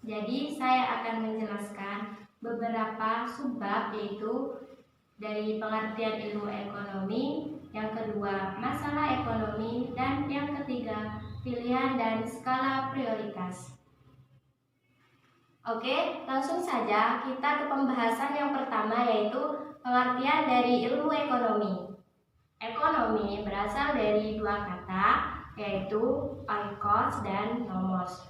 Jadi saya akan menjelaskan beberapa subbab, yaitu dari pengertian ilmu ekonomi, yang kedua masalah ekonomi, dan yang ketiga pilihan dan skala prioritas. Oke, langsung saja kita ke pembahasan yang pertama, yaitu pengertian dari ilmu ekonomi. Ekonomi berasal dari dua kata, yaitu oikos dan nomos.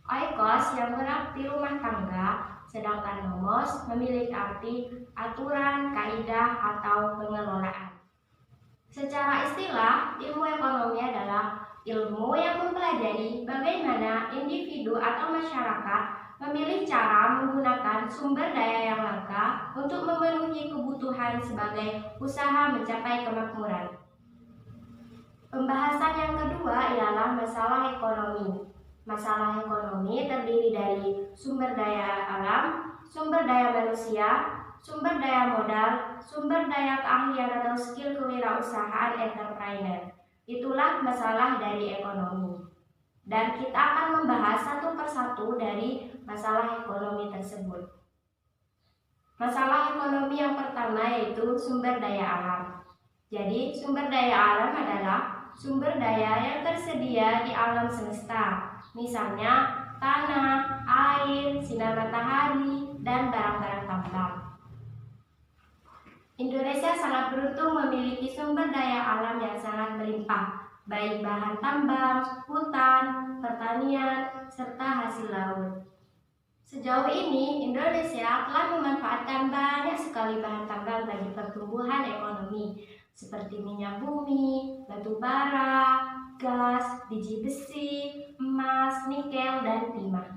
Oikos yang berarti rumah tangga, sedangkan nomos memiliki arti aturan, kaidah, atau pengelolaan. Secara istilah, ilmu ekonomi adalah ilmu yang mempelajari bagaimana individu atau masyarakat memilih cara menggunakan sumber daya yang langka untuk memenuhi kebutuhan sebagai usaha mencapai kemakmuran. Pembahasan yang kedua ialah masalah ekonomi. Masalah ekonomi terdiri dari sumber daya alam, sumber daya manusia, sumber daya modal, sumber daya keahlian atau skill kewirausahaan entrepreneur. Itulah masalah dari ekonomi. Dan kita akan membahas satu persatu dari masalah ekonomi tersebut. Masalah ekonomi yang pertama yaitu sumber daya alam. Jadi, sumber daya alam adalah sumber daya yang tersedia di alam semesta. Misalnya tanah, air, sinar matahari, dan barang-barang tambang. Indonesia sangat beruntung memiliki sumber daya alam yang sangat melimpah, baik bahan tambang, hutan, pertanian, serta hasil laut. Sejauh ini, Indonesia telah memanfaatkan banyak sekali bahan tambang bagi pertumbuhan ekonomi, seperti minyak bumi, batu bara, gas, biji besi, emas, nikel, dan timah.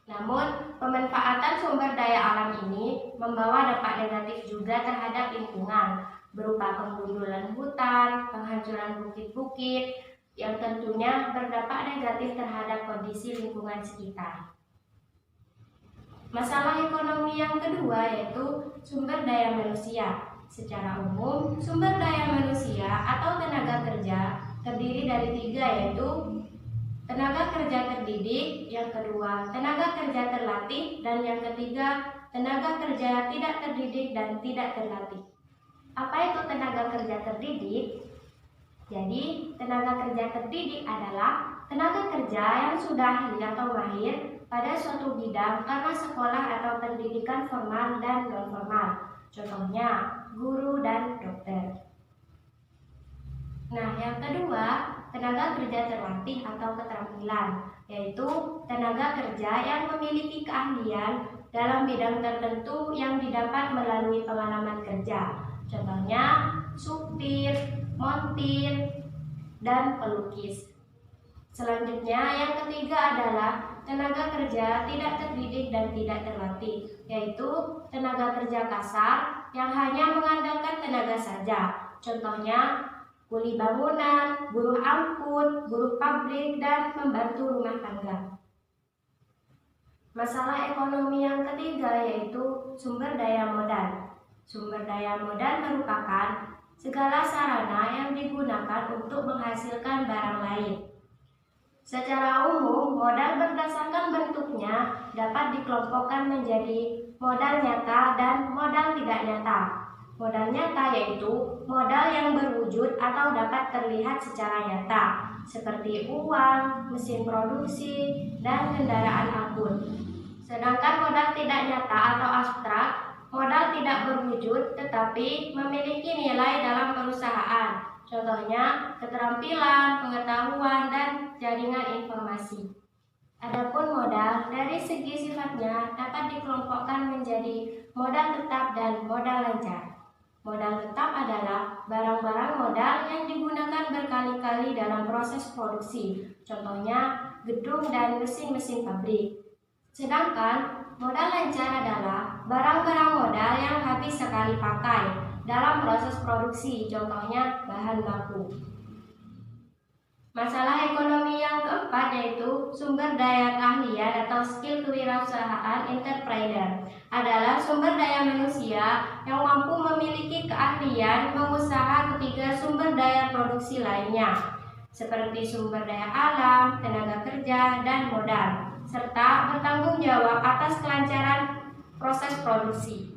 Namun, pemanfaatan sumber daya alam ini membawa dampak negatif juga terhadap lingkungan, berupa penggundulan hutan, penghancuran bukit-bukit, yang tentunya berdampak negatif terhadap kondisi lingkungan sekitar. Masalah ekonomi yang kedua yaitu sumber daya manusia. Secara umum, sumber daya manusia atau tenaga kerja terdiri dari tiga, yaitu tenaga kerja terdidik, yang kedua tenaga kerja terlatih, dan yang ketiga tenaga kerja tidak terdidik dan tidak terlatih. Apa itu tenaga kerja terdidik? Jadi, tenaga kerja terdidik adalah tenaga kerja yang sudah ahli atau mahir pada suatu bidang karena sekolah atau pendidikan formal dan non-formal. Contohnya, guru dan dokter. Nah, yang kedua, tenaga kerja terlatih atau keterampilan, yaitu tenaga kerja yang memiliki keahlian dalam bidang tertentu yang didapat melalui pengalaman kerja. Contohnya, supir, montir, dan pelukis. Selanjutnya, yang ketiga adalah tenaga kerja tidak terdidik dan tidak terlatih, yaitu tenaga kerja kasar yang hanya mengandalkan tenaga saja. Contohnya, kuli bangunan, buruh angkut, buruh pabrik, dan membantu rumah tangga. Masalah ekonomi yang ketiga yaitu sumber daya modal. Sumber daya modal merupakan segala sarana yang digunakan untuk menghasilkan barang lain. Secara umum, modal berdasarkan bentuknya dapat dikelompokkan menjadi modal nyata dan modal tidak nyata. Modal nyata yaitu modal yang berwujud atau dapat terlihat secara nyata, seperti uang, mesin produksi, dan kendaraan angkut. Sedangkan modal tidak nyata atau abstrak, modal tidak berwujud tetapi memiliki nilai dalam perusahaan. Contohnya, keterampilan, pengetahuan, dan jaringan informasi. Adapun modal dari segi sifatnya dapat dikelompokkan menjadi modal tetap dan modal lancar. Modal tetap adalah barang-barang modal yang digunakan berkali-kali dalam proses produksi. Contohnya, gedung dan mesin-mesin pabrik. Sedangkan modal lancar adalah barang-barang modal yang habis sekali pakai dalam proses produksi, contohnya bahan baku. Masalah ekonomi yang keempat yaitu sumber daya keahlian atau skill kewirausahaan entrepreneur adalah sumber daya manusia yang mampu memiliki keahlian mengusaha ketiga sumber daya produksi lainnya, seperti sumber daya alam, tenaga kerja, dan modal. serta bertanggung jawab atas kelancaran proses produksi.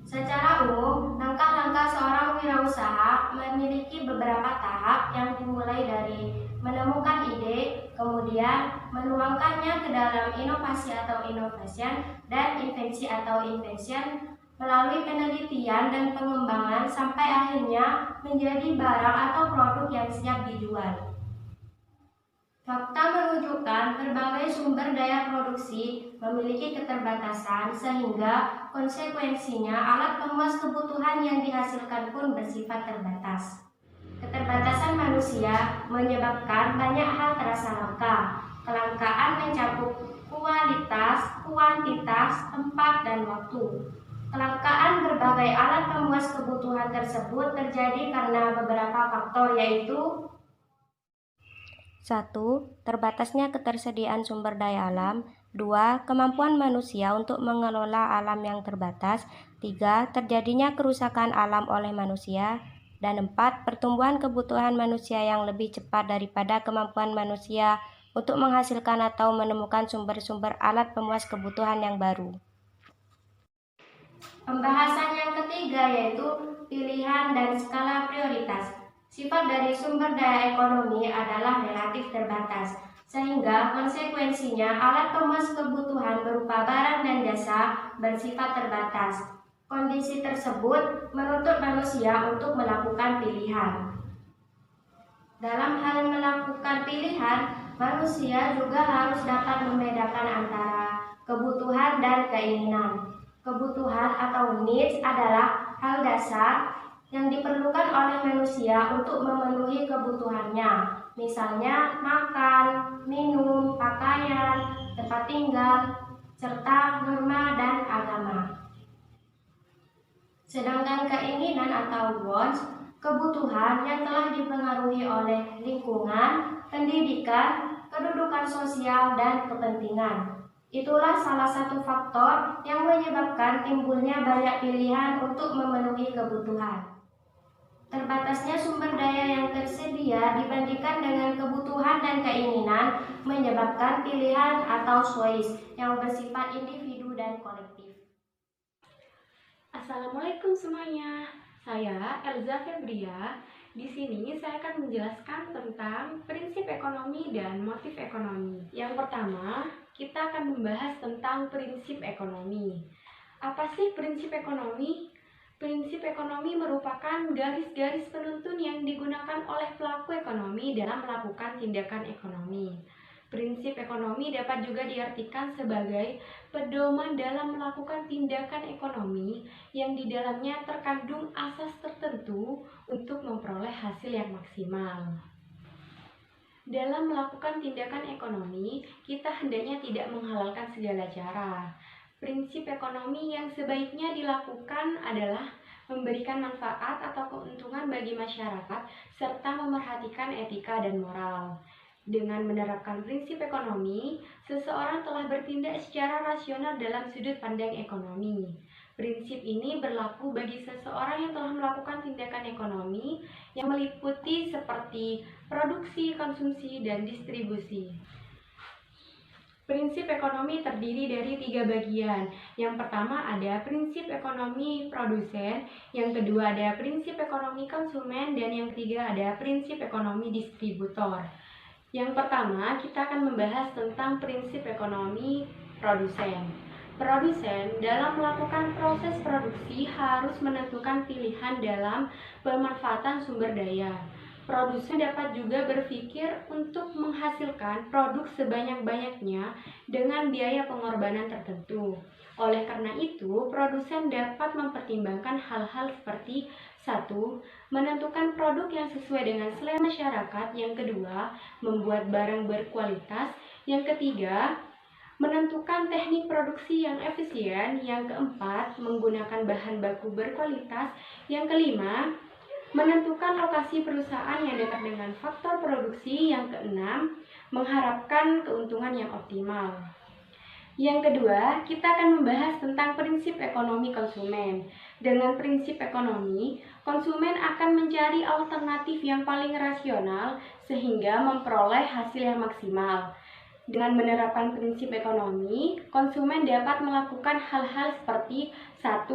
Secara umum, langkah-langkah seorang wirausaha memiliki beberapa tahap yang dimulai dari menemukan ide, kemudian menuangkannya ke dalam inovasi atau innovation, dan invensi atau invention, melalui penelitian dan pengembangan sampai akhirnya menjadi barang atau produk yang siap dijual. Fakta menunjukkan berbagai sumber daya produksi memiliki keterbatasan sehingga konsekuensinya alat pemuas kebutuhan yang dihasilkan pun bersifat terbatas. Keterbatasan manusia menyebabkan banyak hal terasa langka. Kelangkaan mencakup kualitas, kuantitas, tempat, dan waktu. Kelangkaan berbagai alat pemuas kebutuhan tersebut terjadi karena beberapa faktor, yaitu 1. Terbatasnya ketersediaan sumber daya alam. 2. Kemampuan manusia untuk mengelola alam yang terbatas. 3. Terjadinya kerusakan alam oleh manusia. Dan 4. Pertumbuhan kebutuhan manusia yang lebih cepat daripada kemampuan manusia untuk menghasilkan atau menemukan sumber-sumber alat pemuas kebutuhan yang baru. Pembahasan yang ketiga yaitu pilihan dan skala prioritas. Sifat dari sumber daya ekonomi adalah relatif terbatas, sehingga konsekuensinya alat pemuas kebutuhan berupa barang dan jasa bersifat terbatas. Kondisi tersebut menuntut manusia untuk melakukan pilihan. Dalam hal melakukan pilihan, manusia juga harus dapat membedakan antara kebutuhan dan keinginan. Kebutuhan atau needs adalah hal dasar yang diperlukan oleh manusia untuk memenuhi kebutuhannya, misalnya makan, minum, pakaian, tempat tinggal, serta norma dan agama. Sedangkan keinginan atau wants, kebutuhan yang telah dipengaruhi oleh lingkungan, pendidikan, kedudukan sosial, dan kepentingan. Itulah salah satu faktor yang menyebabkan timbulnya banyak pilihan untuk memenuhi kebutuhan. Terbatasnya sumber daya yang tersedia dibandingkan dengan kebutuhan dan keinginan menyebabkan pilihan atau choice yang bersifat individu dan kolektif. Assalamualaikum semuanya, saya Elza Febria. Di sini saya akan menjelaskan tentang prinsip ekonomi dan motif ekonomi. Yang pertama, kita akan membahas tentang prinsip ekonomi. Apa sih prinsip ekonomi? Prinsip ekonomi merupakan garis-garis penuntun yang digunakan oleh pelaku ekonomi dalam melakukan tindakan ekonomi. Prinsip ekonomi dapat juga diartikan sebagai pedoman dalam melakukan tindakan ekonomi yang di dalamnya terkandung asas tertentu untuk memperoleh hasil yang maksimal. Dalam melakukan tindakan ekonomi, kita hendaknya tidak menghalalkan segala cara. Prinsip ekonomi yang sebaiknya dilakukan adalah memberikan manfaat atau keuntungan bagi masyarakat serta memerhatikan etika dan moral. Dengan menerapkan prinsip ekonomi, seseorang telah bertindak secara rasional dalam sudut pandang ekonomi. Prinsip ini berlaku bagi seseorang yang telah melakukan tindakan ekonomi yang meliputi seperti produksi, konsumsi, dan distribusi. Prinsip ekonomi terdiri dari 3 bagian. Yang pertama ada prinsip ekonomi produsen, yang kedua ada prinsip ekonomi konsumen, dan yang ketiga ada prinsip ekonomi distributor. Yang pertama, kita akan membahas tentang prinsip ekonomi produsen. Produsen dalam melakukan proses produksi harus menentukan pilihan dalam pemanfaatan sumber daya. Produsen dapat juga berpikir untuk menghasilkan produk sebanyak-banyaknya dengan biaya pengorbanan tertentu. Oleh karena itu, produsen dapat mempertimbangkan hal-hal seperti 1. Menentukan produk yang sesuai dengan selera masyarakat. Yang kedua, membuat barang berkualitas. Yang ketiga, menentukan teknik produksi yang efisien. Yang keempat, menggunakan bahan baku berkualitas. Yang kelima, menentukan lokasi perusahaan yang dekat dengan faktor produksi. Yang keenam, mengharapkan keuntungan yang optimal. Yang kedua, kita akan membahas tentang prinsip ekonomi konsumen. Dengan prinsip ekonomi, konsumen akan mencari alternatif yang paling rasional sehingga memperoleh hasil yang maksimal. Dengan menerapkan prinsip ekonomi, konsumen dapat melakukan hal-hal seperti 1.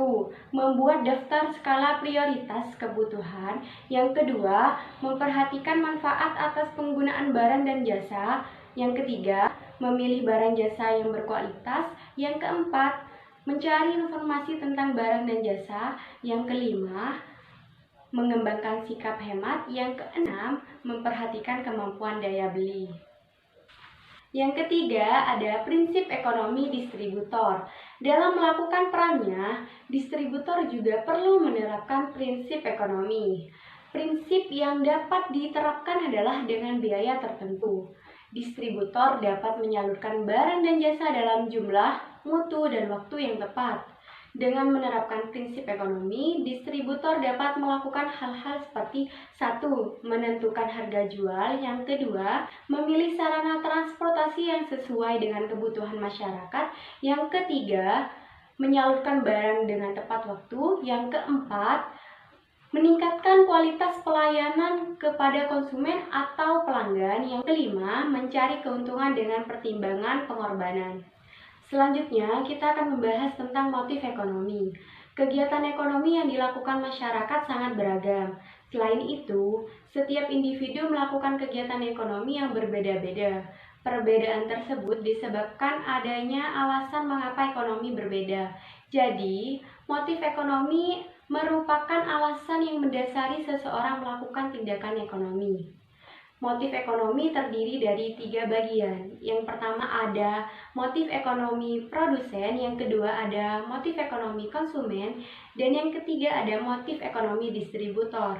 Membuat daftar skala prioritas kebutuhan. Yang kedua, memperhatikan manfaat atas penggunaan barang dan jasa. Yang ketiga, memilih barang jasa yang berkualitas. Yang keempat, mencari informasi tentang barang dan jasa. Yang kelima, mengembangkan sikap hemat. Yang keenam, memperhatikan kemampuan daya beli. Yang ketiga, ada prinsip ekonomi distributor. Dalam melakukan perannya, distributor juga perlu menerapkan prinsip ekonomi. Prinsip yang dapat diterapkan adalah dengan biaya tertentu. Distributor dapat menyalurkan barang dan jasa dalam jumlah, mutu, dan waktu yang tepat. Dengan menerapkan prinsip ekonomi, distributor dapat melakukan hal-hal seperti 1. Menentukan harga jual. Yang kedua, memilih sarana transportasi yang sesuai dengan kebutuhan masyarakat. Yang ketiga, menyalurkan barang dengan tepat waktu. Yang keempat, meningkatkan kualitas pelayanan kepada konsumen atau pelanggan. Yang kelima, mencari keuntungan dengan pertimbangan pengorbanan. Selanjutnya, kita akan membahas tentang motif ekonomi. Kegiatan ekonomi yang dilakukan masyarakat sangat beragam. Selain itu, setiap individu melakukan kegiatan ekonomi yang berbeda-beda. Perbedaan tersebut disebabkan adanya alasan mengapa ekonomi berbeda. Jadi, motif ekonomi merupakan alasan yang mendasari seseorang melakukan tindakan ekonomi. Motif ekonomi terdiri dari 3 bagian. Yang pertama ada motif ekonomi produsen, yang kedua ada motif ekonomi konsumen, dan yang ketiga ada motif ekonomi distributor.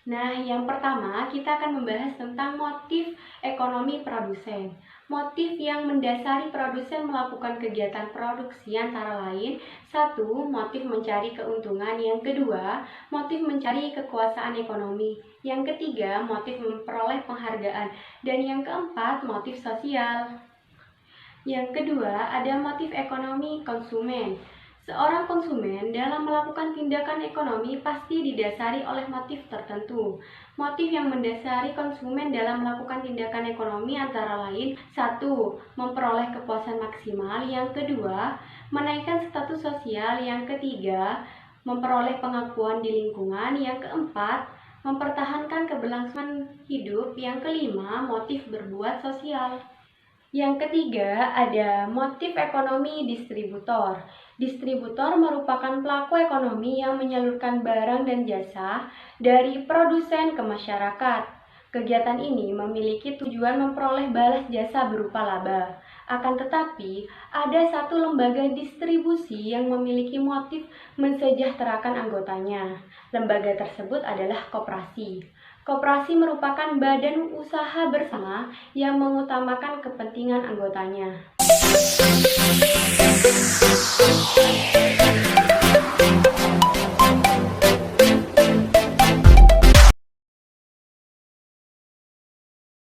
Nah, yang pertama kita akan membahas tentang motif ekonomi produsen. Motif yang mendasari produsen melakukan kegiatan produksi antara lain 1. Motif mencari keuntungan. Yang kedua, motif mencari kekuasaan ekonomi. Yang ketiga, motif memperoleh penghargaan. Dan yang keempat, motif sosial. Yang kedua, ada motif ekonomi konsumen. Seorang konsumen dalam melakukan tindakan ekonomi pasti didasari oleh motif tertentu. Motif yang mendasari konsumen dalam melakukan tindakan ekonomi antara lain 1. Memperoleh kepuasan maksimal. Yang kedua, menaikkan status sosial. Yang ketiga, memperoleh pengakuan di lingkungan. Yang keempat, mempertahankan keberlangsungan hidup. Yang kelima, motif berbuat sosial. Yang ketiga, ada motif ekonomi distributor. Distributor merupakan pelaku ekonomi yang menyalurkan barang dan jasa dari produsen ke masyarakat. Kegiatan ini memiliki tujuan memperoleh balas jasa berupa laba. Akan tetapi, ada satu lembaga distribusi yang memiliki motif mensejahterakan anggotanya. Lembaga tersebut adalah koperasi. Koperasi merupakan badan usaha bersama yang mengutamakan kepentingan anggotanya.